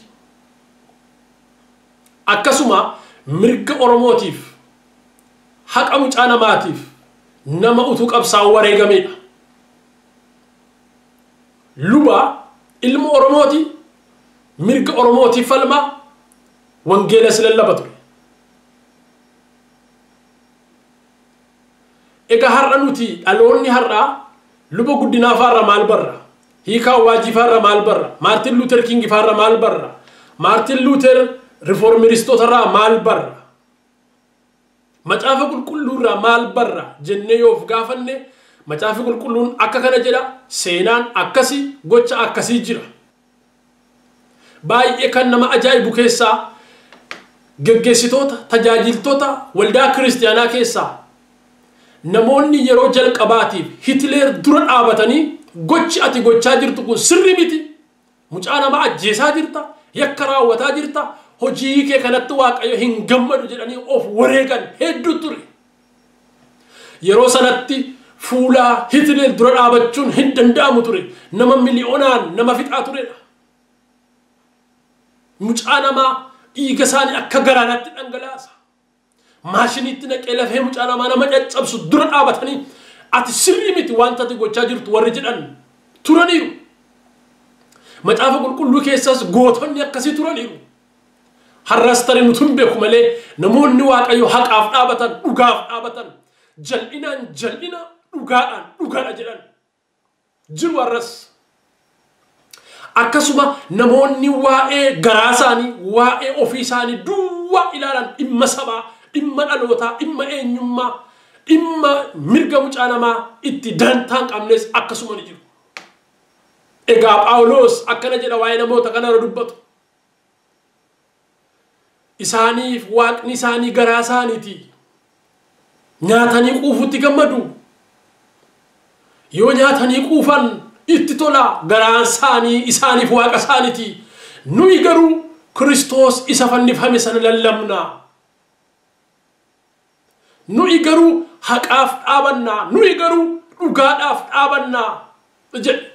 akkasuma mirga Oromootiif haqa mucaa namaatiif nama utuu qabsaa'u wareegameedha luba ilmu Oromooti mirga Oromootiif falma wangeela lallaba ture ega har'a nuti dhaloonni har'a luba guddinaa faarra maal barra hiikaa waajii faarra maal barra Martin Luther King faarra maal barra Martin Luther riformeristoota irraa maal barra macaafa qulqulluu irraa maal barra jennee yoof gaafanne macaafi qulqulluun akka kana jedha seenaan akkasii gocha akkasii jira baay'ee kan nama ajaa'ibu keessaa geggeessitoota tajaajiltoota waldaa kiristaanaa keessaa namoonni yeroo jalqabaatiif Hitler dura dhaabatanii gochi ati gochaa jirtu kun sirri miti mucaa nama ajjeesaa jirta yakka raawwataa jirta hojii kee kanatti waaqayyo hin gammadu jedhanii of wareegan hedduu ture yeroo sanatti fuula Hitler dura dhaabachuun hin danda'amu ture nama miliyoonaan nama fixaa turedha mucaa namaa dhiiga isaanii akka garaanaatti dhangalaasa maashiniitti naqee lafee mucaa namaa nama caccabsu dura dhaabatanii ati sirri miti wanta ati gochaa jirtu warri jedhan turaniiru macaafa qulqulluu keessas gootonni akkasii turaniiru har'as tarii nuti hin beeku malee namoonni waaqayyo haqaaf dhaabatan dhugaaf dhaabatan jal'inaan jal'ina dhugaadhaan dhugaadha jedhan jiru har'as akkasuma namoonni waa'ee garaa isaanii waa'ee ofii isaanii duwwaa ilaalan dhimma sabaa dhimma dhalootaa dhimma eenyummaa dhimma mirga mucaa namaa itti dantaan qabnes akkasuma ni jiru egaa Phaawulos akkana jedha waa'ee namoota kanarra dubbatu isaaniif waaqni isaanii garaa isaaniiti nyaatanii quufutti gammadu yoo nyaatanii quufan itti tola garaan isaanii isaaniif waaqa isaaniiti nuyi garuu Kiristoos isa fannifame sana lallabna nuyi garuu haqaaf dhaabannaa nuyi garuu dhugaadhaaf dhaabannaa jedhe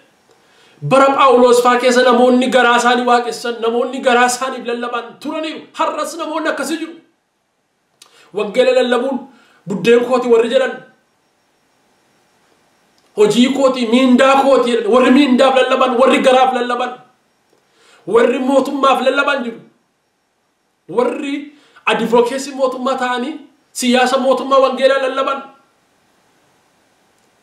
bara Phaawulos faa keessa namoonni garaa isaanii waaqessan namoonni garaa isaaniif lallaban turaniiru har'as namoonni akkasii jiru wangeela lallabuun buddeen kooti warri jedhan hojii kooti miindaa kooti warri miindaaf lallaban warri garaaf lallaban warri mootummaaf lallaban jiru warri advokeesii mootummaa ta'anii siyaasa mootummaa wangeela lallaban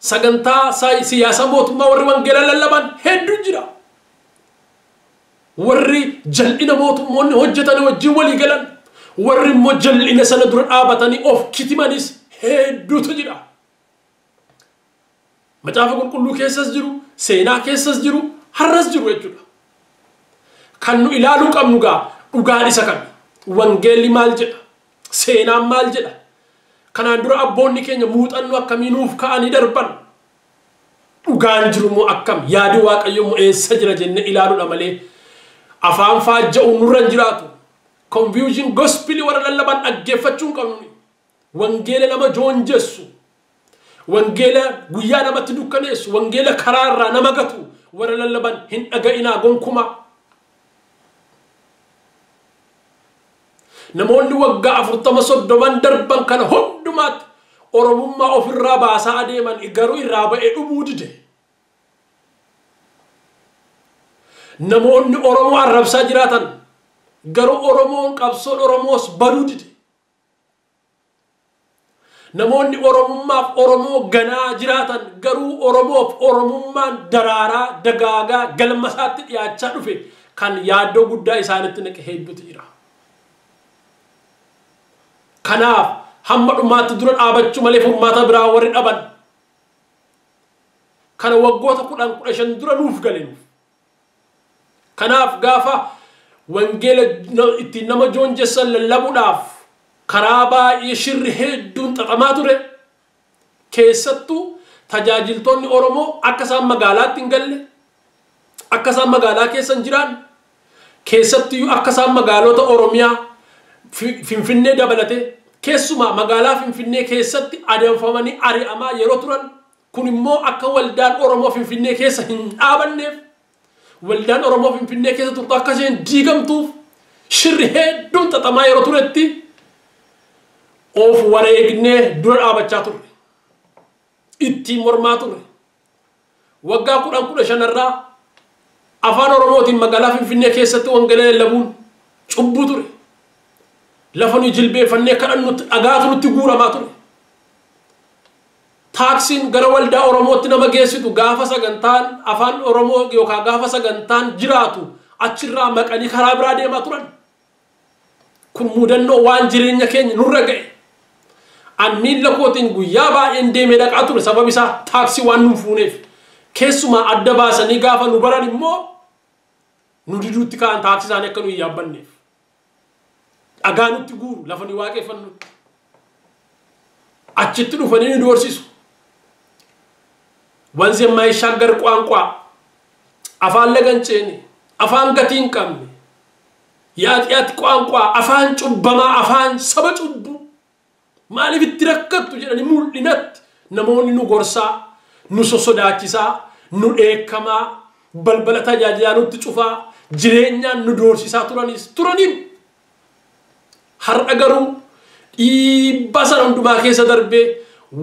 sagantaa siyaasa mootummaa warri wangeela lallaban hedduu jira warri jal'ina mootummoonni hojjetanii wajjin walii galan warri immoo jal'ina sana dura dhaabatanii of kitimanis hedduutu jira. Macaafa qulqulluu keessas jiru, seenaa keessas jiru, har'as jiru jechuudha. Kan nu ilaaluu qabnu gaa dhugaan isa kan wangeelli maal jedha, seenaan maal jedha. Kanaan dura abboonni keenya muuxannoo akkamii nuuf ka'anii darban. Dhugaan jiru moo akkam, yaadi Waaqayyo moo eessa jira jenne ilaaluudha malee afaan faajja'u nurra hin jiraatu. Confusion gospel warra lallaban dhaggeeffachuu hin qabnu. Wangeela nama joonjessu, wangeela guyyaa namatti dukkaneessu, wangeela karaarraa nama gatu warra lallaban hin dhaga'inaa gonkumaa. Namoonni waggaa 40 darban kana hundumaatti Oromummaa ofirraa baasaa adeeman garuu irraa ba'ee dhumuu dide. Namoonni Oromoo arrabsaa jiraatan garuu Oromoon qabsoon Oromoos baduu dide. Namoonni Oromummaaf Oromoo ganaa jiraatan garuu Oromoof Oromummaan daraaraa dagaagaa galma isaatti dhiyaachaa dhufe kan yaaddoo guddaa isaanitti naqe hedduutu jira. Kanaaf hamma dhumaatti dura dhaabachuu malee furmaata biraa warri dhaban kana waggoota 10-15 dura nuuf galenuuf. Kanaaf gaafa wangeela ittiin nama joonjessan lallabuudhaaf karaa baay'ee shirri hedduun xaxamaa ture. Keessattuu tajaajiltoonni Oromoo akka isaan magaalaatti hin galle, akka isaan magaalaa keessa hin jiraan, keessattuu akka isaan magaalota Oromiyaa Finfinnee dabalate keessumaa magaalaa Finfinnee keessatti adeemfamanii ari'amaa yeroo turan. Kun immoo akka waldaan Oromoo Finfinnee keessa hin dhaabanneef, waldaan Oromoo Finfinnee keessa turtu akka isheen diigamtuuf shirri hedduun xaxamaa yeroo turetti of wareegnee dura dhaabachaa turre. Ittiin mormaa turre. Waggaa 10-15 irraa afaan Oromootiin magaalaa Finfinnee keessatti wangeela lallabuun cubbuu ture. Lafa nu jilbeeffannee kadhannutti dhagaatu nutti guuramaa ture. Taaksiin gara waldaa Oromootti nama geessitu gaafa sagantaan afaan Oromoo yookaan gaafa sagantaan jiraatu achirraa maqanii karaa biraa deemaa turan. Kun mudannoo waan jireenya keenya nurra ga'e. An miilla kootiin guyyaa baay'een deemee dhaqaa ture sababa isaa taaksii waan nu fuuneef. Keessumaa adda baasanii gaafa nu baran immoo nu diduutti ka'an taaksii isaanii akka nu hin yaabbanneef. Dhagaa nutti guuru lafa ni waaqeffannutti. Achitti dhufanii nu doorsisu. Wanzi የማይሻገር ቋንቋ afaan laganceeni afaan gatii hin qabne yaatiyaati ቋንቋ afaan cubbamaa afaan saba cubbu maaliif itti rakkattu jedhanii mul'inatti namoonni nu gorsaa nu sosodaachisaa nu dheekkamaa balbala tajaajilaa nutti cufaa jireenyaan nu doorsisaa turaniin har'a garuu dhiibbaa sana hundumaa keessa darbee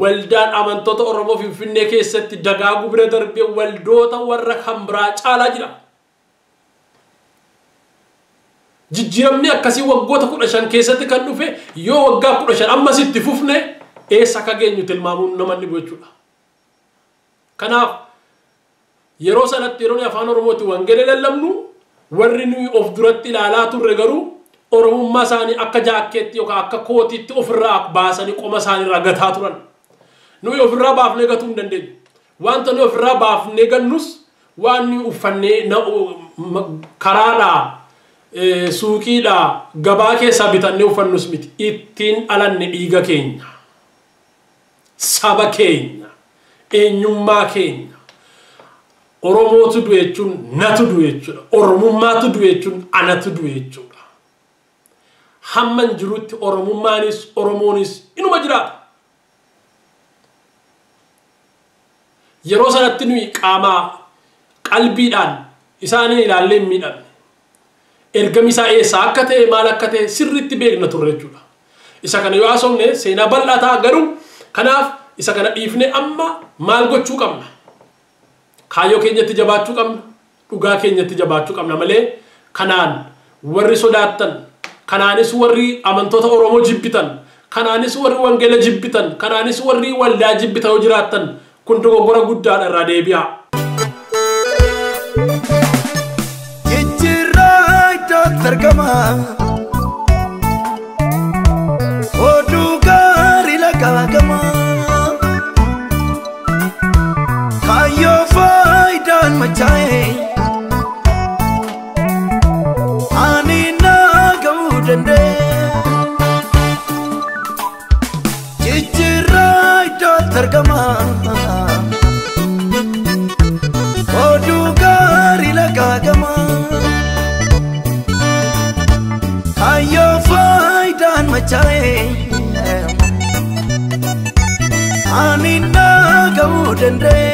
waldaan amantoota Oromoo Finfinnee keessatti dagaaguu bira darbee waldoota warra kan biraa caalaa jira. Jijjiiramni akkasii waggoota 15 keessatti kan dhufe yoo waggaa 15 ammas itti fufne eessa akka geenyu tilmaamuun namanni gochuudha. Kanaaf yeroo sanatti yeroo afaan Oromootti wangeela lallabnu warri nuyi of duratti ilaalaa turre garuu Oromummaa isaanii akka jaakkeetti yookaan akka kootiitti ofirraa baasanii qoma isaanii irraa gataa turan. Nuyi ofirraa baafnee gatuu hin dandeenyu. Wanta nuyi ofirraa baafnee gannus waan nuyi uffannee karaadhaa suuqiidhaa gabaa keessaa bitannee uffannus miti. Ittiin alanne dhiiga keenya, saba keenya, eenyummaa keenya. Oromootu du'e jechuun natu du'e jechuudha. Oromummaatu du'e jechuun anatu du'e jechuudha. Hamman jirutti Oromummaanis Oromoonis inuma jiraata. Yeroo sanatti nuyi qaamaa qalbiidhaan isaanii ilaallee miidhamne. Ergami isaa eessa akka ta'e maal akka ta'e sirriitti beekna turre jechuudha. Isa kana yoo haasofne seenaa bal'aa ta'a garuu kanaaf isa kana dhiifne amma maal gochuu qabna? Kaayyoo keenyatti jabaachuu qabna. Dhugaa keenyatti jabaachuu qabna malee kanaan warri sodaattan, kanaanis warri amantoota Oromoo jibbitan, kanaanis warri wangeela jibbitan, kanaanis warri waldaa jibbitan yoo jiraattan kun dogoggora guddaadha irraa deebi'aa. Jijjiirraa tergama Odu gari lagagama Kayo faidan macae Ani na gaudende Cicerai do tergama Odu gari lagagama Kayo faidan macae Ani na gaudende